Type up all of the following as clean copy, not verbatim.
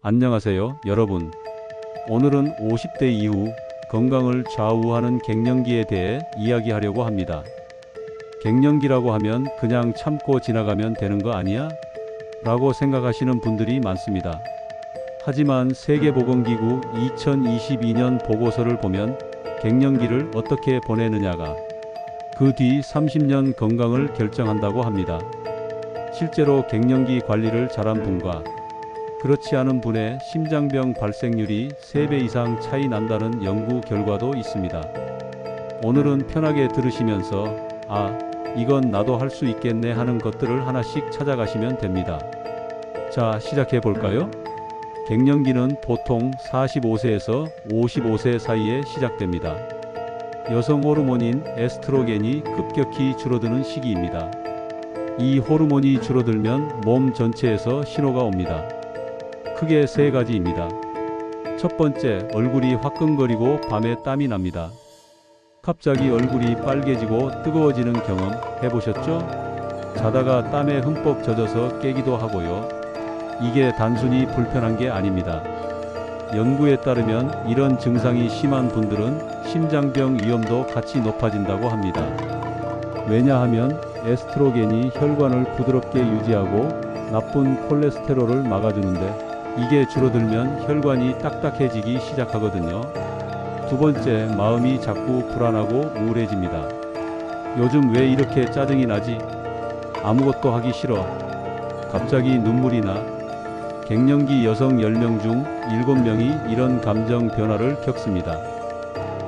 안녕하세요, 여러분. 오늘은 50대 이후 건강을 좌우하는 갱년기에 대해 이야기하려고 합니다. 갱년기라고 하면 그냥 참고 지나가면 되는 거 아니야? 라고 생각하시는 분들이 많습니다. 하지만 세계보건기구 2022년 보고서를 보면 갱년기를 어떻게 보내느냐가 그 뒤 30년 건강을 결정한다고 합니다. 실제로 갱년기 관리를 잘한 분과 그렇지 않은 분의 심장병 발생률이 3배 이상 차이 난다는 연구 결과도 있습니다. 오늘은 편하게 들으시면서 이건 나도 할 수 있겠네 하는 것들을 하나씩 찾아가시면 됩니다. 자, 시작해 볼까요? 갱년기는 보통 45세에서 55세 사이에 시작됩니다. 여성 호르몬인 에스트로겐이 급격히 줄어드는 시기입니다. 이 호르몬이 줄어들면 몸 전체에서 신호가 옵니다. 크게 3가지입니다. 첫 번째, 얼굴이 화끈거리고 밤에 땀이 납니다. 갑자기 얼굴이 빨개지고 뜨거워지는 경험 해보셨죠? 자다가 땀에 흠뻑 젖어서 깨기도 하고요. 이게 단순히 불편한 게 아닙니다. 연구에 따르면 이런 증상이 심한 분들은 심장병 위험도 같이 높아진다고 합니다. 왜냐하면 에스트로겐이 혈관을 부드럽게 유지하고 나쁜 콜레스테롤을 막아주는데 이게 줄어들면 혈관이 딱딱해지기 시작하거든요. 두 번째, 마음이 자꾸 불안하고 우울해집니다. 요즘 왜 이렇게 짜증이 나지? 아무것도 하기 싫어. 갑자기 눈물이 나. 갱년기 여성 10명 중 7명이 이런 감정 변화를 겪습니다.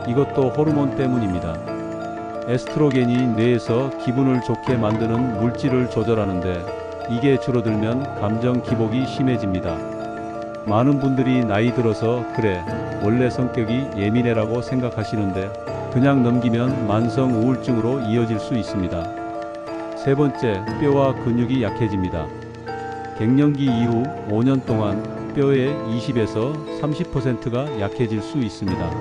이것도 호르몬 때문입니다. 에스트로겐이 뇌에서 기분을 좋게 만드는 물질을 조절하는데 이게 줄어들면 감정 기복이 심해집니다. 많은 분들이 나이 들어서 그래, 원래 성격이 예민해라고 생각하시는데 그냥 넘기면 만성 우울증으로 이어질 수 있습니다. 세 번째, 뼈와 근육이 약해집니다. 갱년기 이후 5년 동안 뼈의 20에서 30%가 약해질 수 있습니다.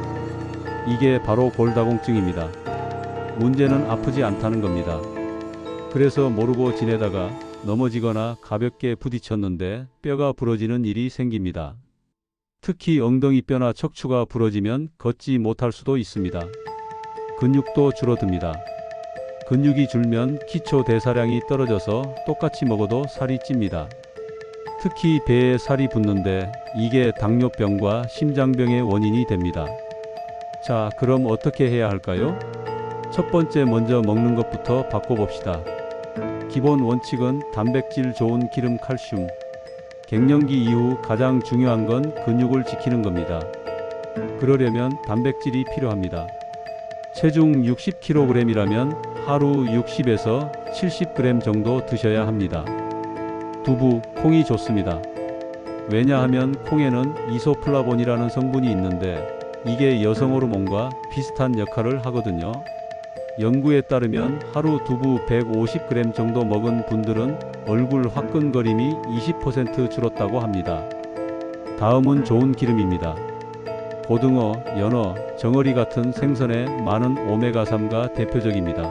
이게 바로 골다공증입니다. 문제는 아프지 않다는 겁니다. 그래서 모르고 지내다가 넘어지거나 가볍게 부딪혔는데 뼈가 부러지는 일이 생깁니다. 특히 엉덩이뼈나 척추가 부러지면 걷지 못할 수도 있습니다. 근육도 줄어듭니다. 근육이 줄면 기초 대사량이 떨어져서 똑같이 먹어도 살이 찝니다. 특히 배에 살이 붙는데 이게 당뇨병과 심장병의 원인이 됩니다. 자, 그럼 어떻게 해야 할까요? 첫 번째, 먼저 먹는 것부터 바꿔봅시다. 기본 원칙은 단백질 좋은 기름 칼슘. 갱년기 이후 가장 중요한 건 근육을 지키는 겁니다. 그러려면 단백질이 필요합니다. 체중 60kg이라면 하루 60에서 70g 정도 드셔야 합니다. 두부, 콩이 좋습니다. 왜냐하면 콩에는 이소플라본이라는 성분이 있는데 이게 여성 호르몬과 비슷한 역할을 하거든요. 연구에 따르면 하루 두부 150g 정도 먹은 분들은 얼굴 화끈거림이 20% 줄었다고 합니다. 다음은 좋은 기름입니다. 고등어, 연어, 정어리 같은 생선에 많은 오메가3가 대표적입니다.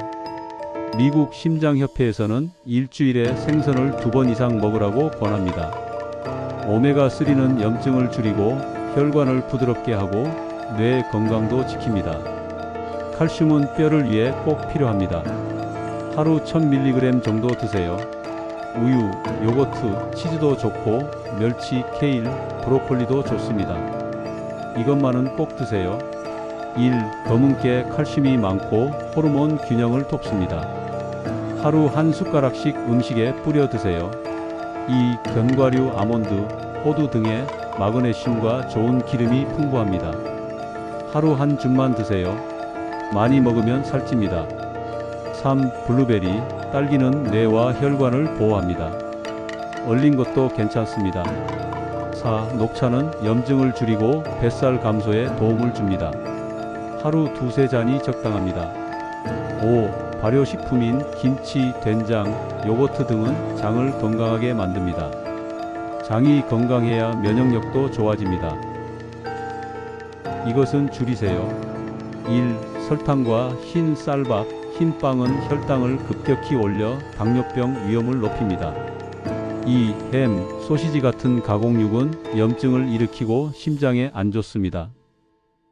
미국 심장협회에서는 일주일에 생선을 2번 이상 먹으라고 권합니다. 오메가3는 염증을 줄이고 혈관을 부드럽게 하고 뇌 건강도 지킵니다. 칼슘은 뼈를 위해 꼭 필요합니다. 하루 1000mg 정도 드세요. 우유, 요거트, 치즈도 좋고 멸치, 케일, 브로콜리도 좋습니다. 이것만은 꼭 드세요. 1. 검은 깨 칼슘이 많고 호르몬 균형을 돕습니다. 하루 한 숟가락씩 음식에 뿌려 드세요. 2. 견과류, 아몬드, 호두 등의 마그네슘과 좋은 기름이 풍부합니다. 하루 한 줌만 드세요. 많이 먹으면 살찝니다. 3. 블루베리, 딸기는 뇌와 혈관을 보호합니다. 얼린 것도 괜찮습니다. 4. 녹차는 염증을 줄이고 뱃살 감소에 도움을 줍니다. 하루 2-3잔이 적당합니다. 5. 발효식품인 김치, 된장, 요거트 등은 장을 건강하게 만듭니다. 장이 건강해야 면역력도 좋아집니다. 이것은 줄이세요. 1. 설탕과 흰 쌀밥, 흰 빵은 혈당을 급격히 올려 당뇨병 위험을 높입니다. 2. 햄, 소시지 같은 가공육은 염증을 일으키고 심장에 안 좋습니다.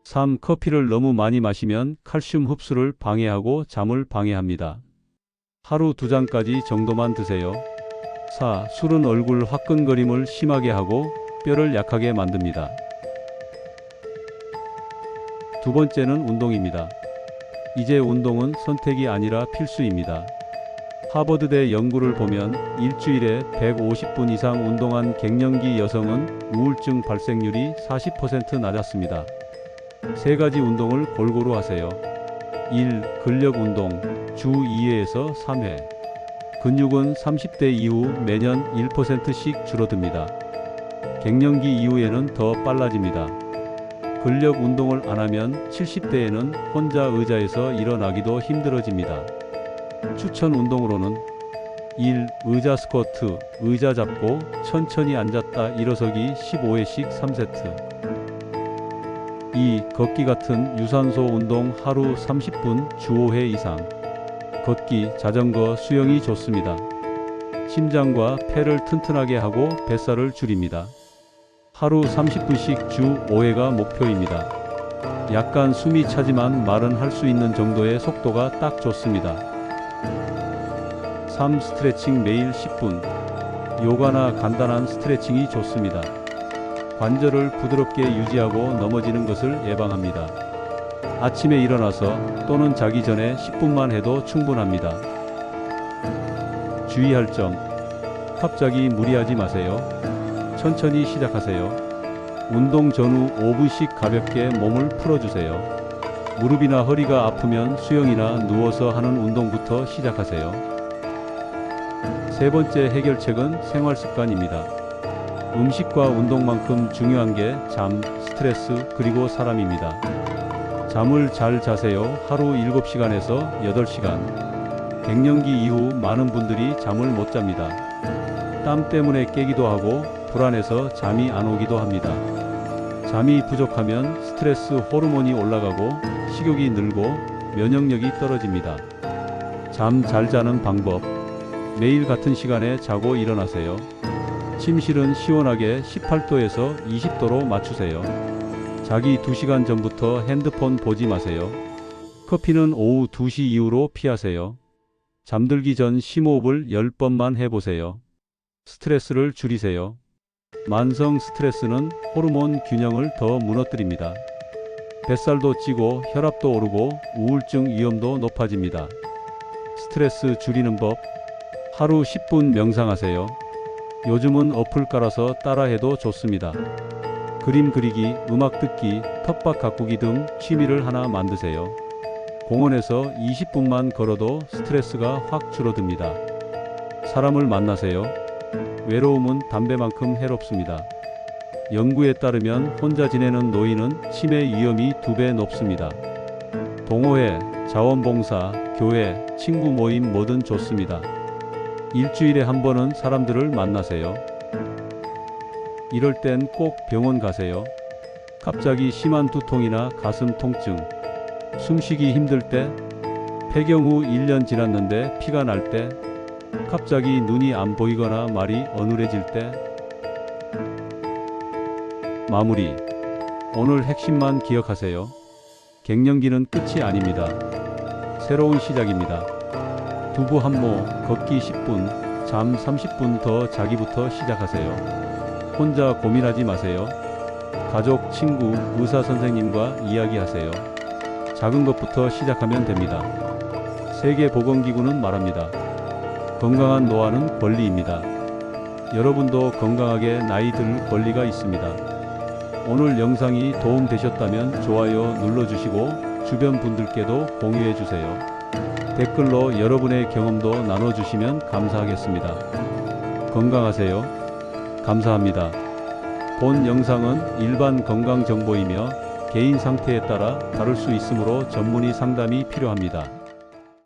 3. 커피를 너무 많이 마시면 칼슘 흡수를 방해하고 잠을 방해합니다. 하루 2잔까지 정도만 드세요. 4. 술은 얼굴 화끈거림을 심하게 하고 뼈를 약하게 만듭니다. 두 번째는 운동입니다. 이제 운동은 선택이 아니라 필수입니다. 하버드대 연구를 보면 일주일에 150분 이상 운동한 갱년기 여성은 우울증 발생률이 40% 낮았습니다. 3가지 운동을 골고루 하세요. 1. 근력 운동, 주 2회에서 3회. 근육은 30대 이후 매년 1%씩 줄어듭니다. 갱년기 이후에는 더 빨라집니다. 근력 운동을 안 하면 70대에는 혼자 의자에서 일어나기도 힘들어집니다. 추천 운동으로는 1. 의자 스쿼트, 의자 잡고 천천히 앉았다 일어서기 15회씩 3세트. 2. 걷기 같은 유산소 운동 하루 30분 주 5회 이상. 걷기, 자전거, 수영이 좋습니다. 심장과 폐를 튼튼하게 하고 뱃살을 줄입니다. 하루 30분씩 주 5회가 목표입니다. 약간 숨이 차지만 말은 할 수 있는 정도의 속도가 딱 좋습니다. 3. 스트레칭 매일 10분. 요가나 간단한 스트레칭이 좋습니다. 관절을 부드럽게 유지하고 넘어지는 것을 예방합니다. 아침에 일어나서 또는 자기 전에 10분만 해도 충분합니다. 주의할 점. 갑자기 무리하지 마세요. 천천히 시작하세요. 운동 전후 5분씩 가볍게 몸을 풀어주세요. 무릎이나 허리가 아프면 수영이나 누워서 하는 운동부터 시작하세요. 세 번째 해결책은 생활습관입니다. 음식과 운동만큼 중요한 게 잠, 스트레스, 그리고 사람입니다. 잠을 잘 자세요. 하루 7시간에서 8시간. 갱년기 이후 많은 분들이 잠을 못 잡니다. 땀 때문에 깨기도 하고 불안해서 잠이 안 오기도 합니다. 잠이 부족하면 스트레스 호르몬이 올라가고 식욕이 늘고 면역력이 떨어집니다. 잠 잘 자는 방법. 매일 같은 시간에 자고 일어나세요. 침실은 시원하게 18도에서 20도로 맞추세요. 자기 2시간 전부터 핸드폰 보지 마세요. 커피는 오후 2시 이후로 피하세요. 잠들기 전 심호흡을 10번만 해보세요. 스트레스를 줄이세요. 만성 스트레스는 호르몬 균형을 더 무너뜨립니다. 뱃살도 찌고 혈압도 오르고 우울증 위험도 높아집니다. 스트레스 줄이는 법. 하루 10분 명상하세요. 요즘은 어플 깔아서 따라해도 좋습니다. 그림 그리기, 음악 듣기, 텃밭 가꾸기 등 취미를 하나 만드세요. 공원에서 20분만 걸어도 스트레스가 확 줄어듭니다. 사람을 만나세요. 외로움은 담배만큼 해롭습니다. 연구에 따르면 혼자 지내는 노인은 치매 위험이 2배 높습니다. 동호회, 자원봉사, 교회, 친구 모임 뭐든 좋습니다. 일주일에 한 번은 사람들을 만나세요. 이럴 땐 꼭 병원 가세요. 갑자기 심한 두통이나 가슴 통증, 숨쉬기 힘들 때, 폐경 후 1년 지났는데 피가 날 때, 갑자기 눈이 안 보이거나 말이 어눌해질 때. 마무리. 오늘 핵심만 기억하세요. 갱년기는 끝이 아닙니다. 새로운 시작입니다. 두부 한모, 걷기 10분, 잠 30분 더 자기부터 시작하세요. 혼자 고민하지 마세요. 가족, 친구, 의사 선생님과 이야기하세요. 작은 것부터 시작하면 됩니다. 세계보건기구는 말합니다. 건강한 노화는 권리입니다. 여러분도 건강하게 나이 들 권리가 있습니다. 오늘 영상이 도움되셨다면 좋아요 눌러주시고 주변 분들께도 공유해주세요. 댓글로 여러분의 경험도 나눠주시면 감사하겠습니다. 건강하세요. 감사합니다. 본 영상은 일반 건강 정보이며 개인 상태에 따라 다를 수 있으므로 전문의 상담이 필요합니다.